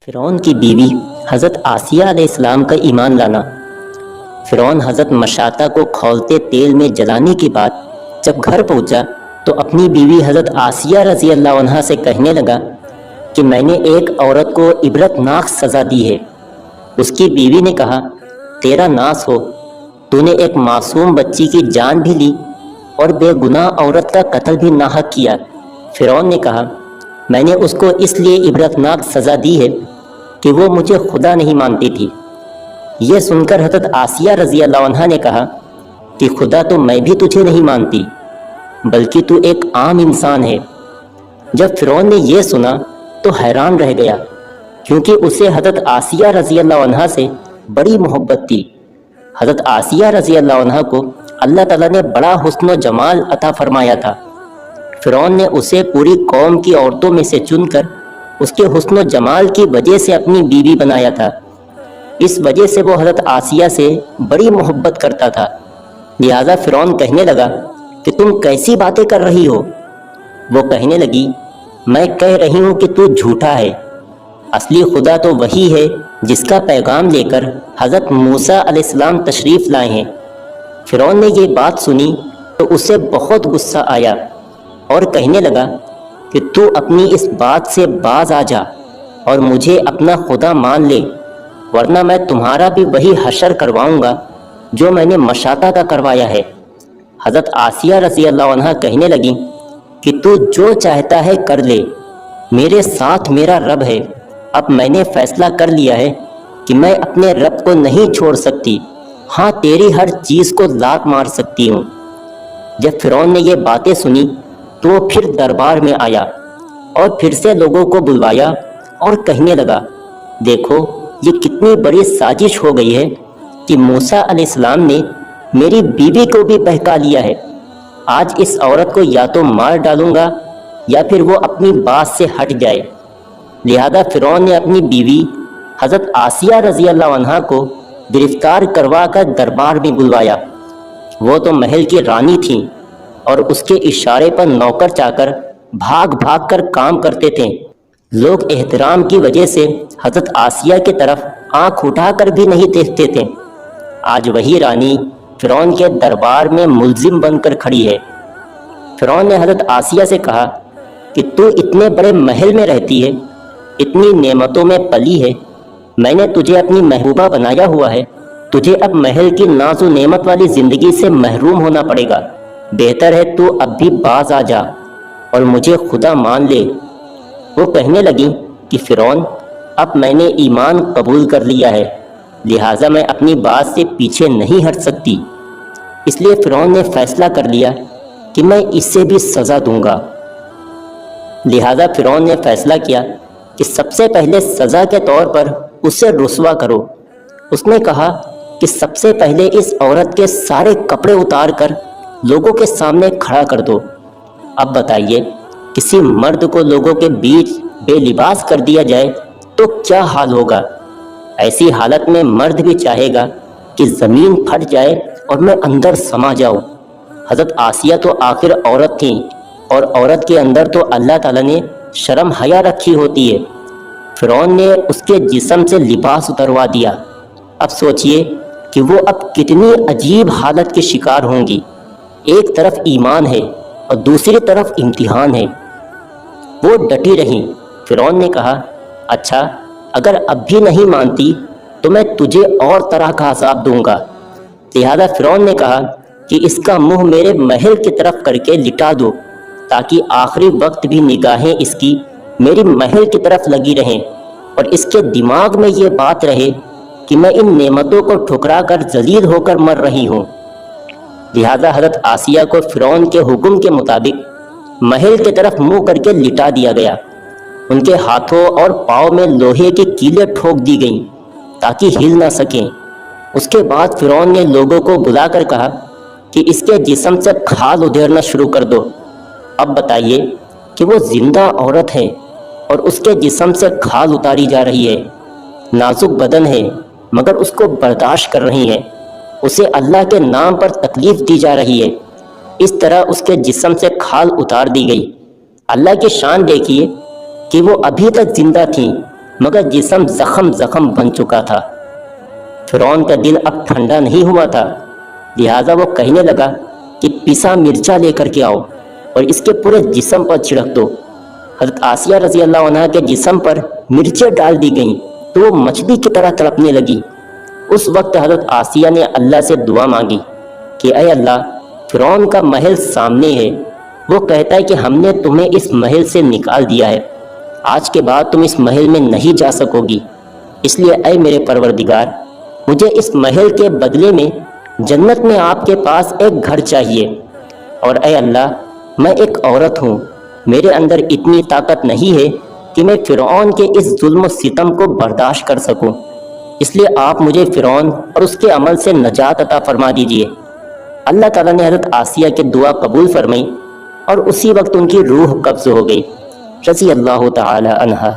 फ़िरौन की बीवी हज़रत आसिया अलैहिस्सलाम का ईमान लाना। फ़िरौन हज़रत मशाता को खौलते तेल में जलाने के बाद जब घर पहुंचा तो अपनी बीवी हज़रत आसिया रज़ी अल्लाह अन्हा से कहने लगा कि मैंने एक औरत को इबरतनाक सज़ा दी है। उसकी बीवी ने कहा, तेरा नाश हो, तूने एक मासूम बच्ची की जान भी ली और बेगुनाह औरत का कत्ल भी नाहक किया। फ़िरौन ने कहा, मैंने उसको इसलिए इबरतनाक सज़ा दी है कि वो मुझे खुदा नहीं मानती थी। यह सुनकर हज़रत आसिया रज़ी अल्लाह अन्हा ने कहा कि खुदा तो मैं भी तुझे नहीं मानती, बल्कि तू एक आम इंसान है। जब फ़िरौन ने यह सुना तो हैरान रह गया, क्योंकि उसे हज़रत आसिया रज़ी अल्लाह अन्हा से बड़ी मोहब्बत थी। हज़रत आसिया रज़ी अल्लाह अन्हा को अल्लाह ताला ने बड़ा हुस्न व जमाल अता फरमाया था। फ़िरौन ने उसे पूरी कौम की औरतों में से चुनकर उसके हुस्न व जमाल की वजह से अपनी बीवी बनाया था। इस वजह से वो हज़रत आसिया से बड़ी मोहब्बत करता था। लिहाजा फ़िरौन कहने लगा कि तुम कैसी बातें कर रही हो। वो कहने लगी, मैं कह रही हूँ कि तू झूठा है। असली खुदा तो वही है जिसका पैगाम लेकर हज़रत मूसा अलैहिस्सलाम तशरीफ़ लाए हैं। फ़िरौन ने ये बात सुनी तो उसे बहुत गुस्सा आया और कहने लगा कि तू अपनी इस बात से बाज आ जा और मुझे अपना खुदा मान ले, वरना मैं तुम्हारा भी वही हशर करवाऊंगा जो मैंने मशाता का करवाया है। हज़रत आसिया रज़ी अल्लाह अन्हा कहने लगी कि तू जो चाहता है कर ले, मेरे साथ मेरा रब है। अब मैंने फ़ैसला कर लिया है कि मैं अपने रब को नहीं छोड़ सकती। हाँ, तेरी हर चीज़ को लात मार सकती हूँ। जब फ़िरौन ने ये बातें सुनी तो वो फिर दरबार में आया और फिर से लोगों को बुलवाया और कहने लगा, देखो ये कितनी बड़ी साजिश हो गई है कि मूसा अलैहिस्सलाम ने मेरी बीवी को भी बहका लिया है। आज इस औरत को या तो मार डालूंगा या फिर वो अपनी बात से हट जाए। लिहाजा फ़िरौन ने अपनी बीवी हज़रत आसिया रज़ी अल्लाह अन्हा को गिरफ्तार करवा कर दरबार में बुलवाया। वो तो महल की रानी थी और उसके इशारे पर नौकर चाकर भाग भाग कर काम करते थे। लोग एहतराम की वजह से हज़रत आसिया की तरफ आंख उठाकर भी नहीं देखते थे। आज वही रानी फ़िरौन के दरबार में मुल्जिम बनकर खड़ी है। फ़िरौन ने हज़रत आसिया से कहा कि तू इतने बड़े महल में रहती है, इतनी नेमतों में पली है, मैंने तुझे अपनी महबूबा बनाया हुआ है, तुझे अब महल की नाज़ो नेमत वाली ज़िंदगी से महरूम होना पड़ेगा। बेहतर है तू अब भी बाज आ जा और मुझे खुदा मान ले। वो कहने लगी कि फ़िरौन, अब मैंने ईमान कबूल कर लिया है, लिहाजा मैं अपनी बात से पीछे नहीं हट सकती। इसलिए फ़िरौन ने फ़ैसला कर लिया कि मैं इससे भी सज़ा दूंगा। लिहाजा फ़िरौन ने फ़ैसला किया कि सबसे पहले सज़ा के तौर पर उसे रुस्वा करो। उसने कहा कि सबसे पहले इस औरत के सारे कपड़े उतार कर लोगों के सामने खड़ा कर दो। अब बताइए, किसी मर्द को लोगों के बीच बेलिबास कर दिया जाए तो क्या हाल होगा। ऐसी हालत में मर्द भी चाहेगा कि ज़मीन फट जाए और मैं अंदर समा जाऊं। हज़रत आसिया तो आखिर औरत थी और औरत के अंदर तो अल्लाह ताला ने शर्म हया रखी होती है। फ़िरौन ने उसके जिस्म से लिबास उतरवा दिया। अब सोचिए कि वो अब कितनी अजीब हालत के शिकार होंगी। एक तरफ ईमान है और दूसरी तरफ इम्तिहान है। वो डटी रही। फ़िरौन ने कहा, अच्छा, अगर अब भी नहीं मानती तो मैं तुझे और तरह का अज़ाब दूंगा। लिहाजा फ़िरौन ने कहा कि इसका मुंह मेरे महल की तरफ करके लिटा दो, ताकि आखिरी वक्त भी निगाहें इसकी मेरी महल की तरफ लगी रहें और इसके दिमाग में ये बात रहे कि मैं इन नेमतों को ठुकरा कर जलील होकर मर रही हूँ। लिहाजा हज़रत आसिया को फ़िरौन के हुक्म के मुताबिक महल की तरफ मुंह करके लिटा दिया गया। उनके हाथों और पाँव में लोहे की कीलें ठोक दी गईं ताकि हिल ना सकें। उसके बाद फ़िरौन ने लोगों को बुलाकर कहा कि इसके जिस्म से खाल उधेड़ना शुरू कर दो। अब बताइए कि वो ज़िंदा औरत है और उसके जिस्म से खाल उतारी जा रही है। नाजुक बदन है मगर उसको बर्दाश्त कर रही है। उसे अल्लाह के नाम पर तकलीफ़ दी जा रही है। इस तरह उसके जिस्म से खाल उतार दी गई। अल्लाह की शान देखिए कि वो अभी तक जिंदा थीं मगर जिस्म जख्म जख्म बन चुका था। फिरौन का दिल अब ठंडा नहीं हुआ था, लिहाजा वो कहने लगा कि पिसा मिर्चा लेकर के आओ और इसके पूरे जिस्म पर छिड़क दो। हज़रत आसिया रज़ी अल्लाह अन्हा के जिस्म पर मिर्चें डाल दी गईं तो वो मछली की तरह तड़पने लगी। उस वक्त हज़रत आसिया ने अल्लाह से दुआ मांगी कि ऐ अल्लाह, फिरौन का महल सामने है, वो कहता है कि हमने तुम्हें इस महल से निकाल दिया है, आज के बाद तुम इस महल में नहीं जा सकोगी, इसलिए ऐ मेरे परवरदिगार, मुझे इस महल के बदले में जन्नत में आपके पास एक घर चाहिए। और ऐ अल्लाह, मैं एक औरत हूँ, मेरे अंदर इतनी ताकत नहीं है कि मैं फ़िरौन के इस जुल्म सितम को बर्दाश्त कर सकूँ, इसलिए आप मुझे फ़िरौन और उसके अमल से नजात अता फरमा दीजिए। अल्लाह ताला ने हज़रत आसिया की दुआ कबूल फरमाई और उसी वक्त उनकी रूह कब्ज़ हो गई, रज़ी अल्लाह ताला अन्हा।